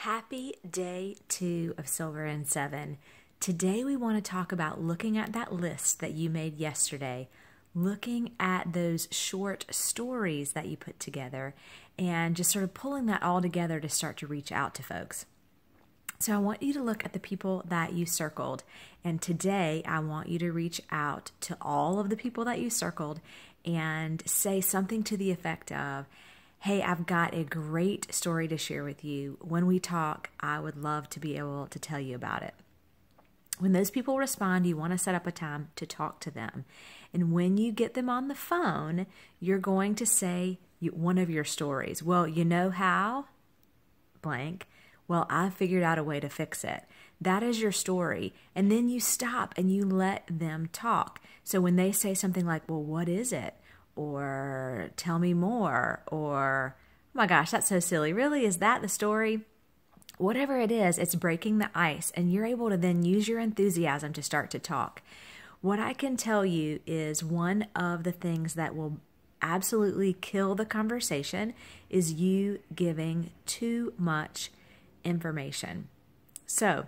Happy day 2 of Silver and Seven. Today we want to talk about looking at that list that you made yesterday, looking at those short stories that you put together, and just sort of pulling that all together to start to reach out to folks. So I want you to look at the people that you circled, and today I want you to reach out to all of the people that you circled and say something to the effect of, hey, I've got a great story to share with you. When we talk, I would love to be able to tell you about it. When those people respond, you want to set up a time to talk to them. And when you get them on the phone, you're going to say one of your stories. Well, you know how? Blank. Well, I figured out a way to fix it. That is your story. And then you stop and you let them talk. So when they say something like, well, what is it? Or tell me more, or, oh my gosh, that's so silly. Really, is that the story? Whatever it is, it's breaking the ice, and you're able to then use your enthusiasm to start to talk. What I can tell you is one of the things that will absolutely kill the conversation is you giving too much information. So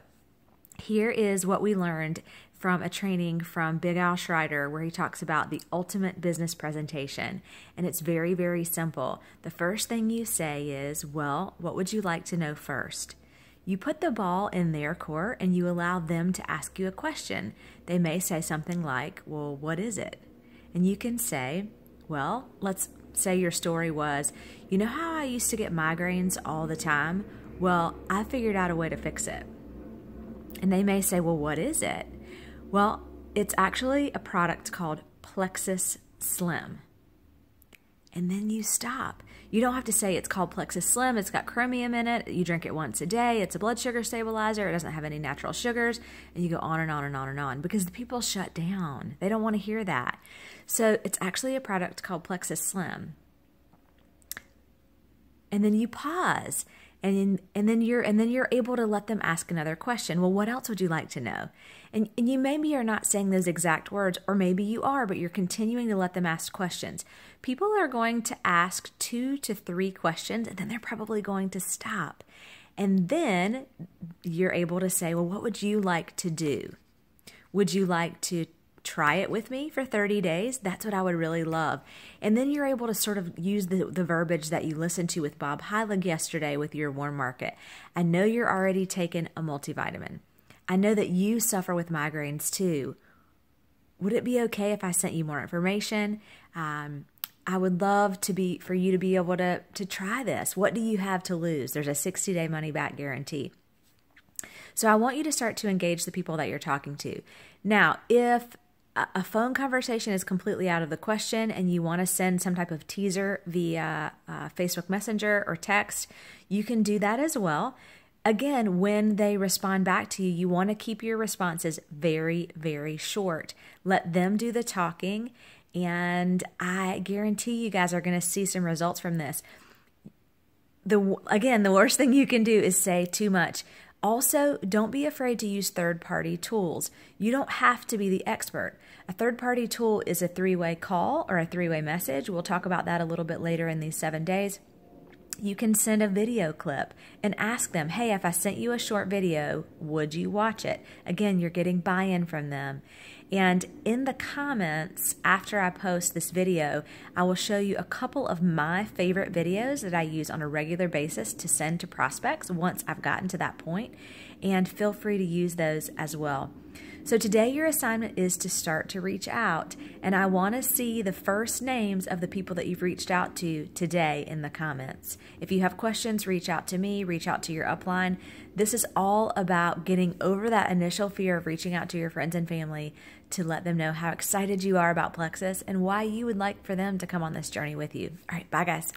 here is what we learned from a training from Big Al Schreider, where he talks about the ultimate business presentation. And it's very, very simple. The first thing you say is, well, what would you like to know first? You put the ball in their court and you allow them to ask you a question. They may say something like, well, what is it? And you can say, well, let's say your story was, you know how I used to get migraines all the time? Well, I figured out a way to fix it. And they may say, well, what is it? Well, it's actually a product called Plexus Slim. And then you stop. You don't have to say it's called Plexus Slim. It's got chromium in it. You drink it once a day. It's a blood sugar stabilizer. It doesn't have any natural sugars. And you go on and on and on and on because the people shut down. They don't want to hear that. So it's actually a product called Plexus Slim. And then you pause. And then you're able to let them ask another question. Well, what else would you like to know? And you maybe are not saying those exact words, or maybe you are, but you're continuing to let them ask questions. People are going to ask 2 to 3 questions, and then they're probably going to stop. And then you're able to say, well, what would you like to do? Would you like to try it with me for 30 days? That's what I would really love. And then you're able to sort of use the verbiage that you listened to with Bob Heilig yesterday with your warm market. I know you're already taking a multivitamin. I know that you suffer with migraines too. Would it be okay if I sent you more information? I would love for you to be able to try this. What do you have to lose? There's a 60-day money-back guarantee. So I want you to start to engage the people that you're talking to. Now, if a phone conversation is completely out of the question and you want to send some type of teaser via Facebook Messenger or text, you can do that as well. Again, when they respond back to you, you want to keep your responses very, very short. Let them do the talking, and I guarantee you guys are going to see some results from this. Again, the worst thing you can do is say too much. Also, don't be afraid to use third-party tools. You don't have to be the expert. A third-party tool is a 3-way call or a 3-way message. We'll talk about that a little bit later in these 7 days. You can send a video clip and ask them, hey, if I sent you a short video, would you watch it? Again, you're getting buy-in from them. And in the comments, after I post this video, I will show you a couple of my favorite videos that I use on a regular basis to send to prospects once I've gotten to that point. And feel free to use those as well. So today your assignment is to start to reach out, and I want to see the first names of the people that you've reached out to today in the comments. If you have questions, reach out to me, reach out to your upline. This is all about getting over that initial fear of reaching out to your friends and family to let them know how excited you are about Plexus and why you would like for them to come on this journey with you. All right, bye guys.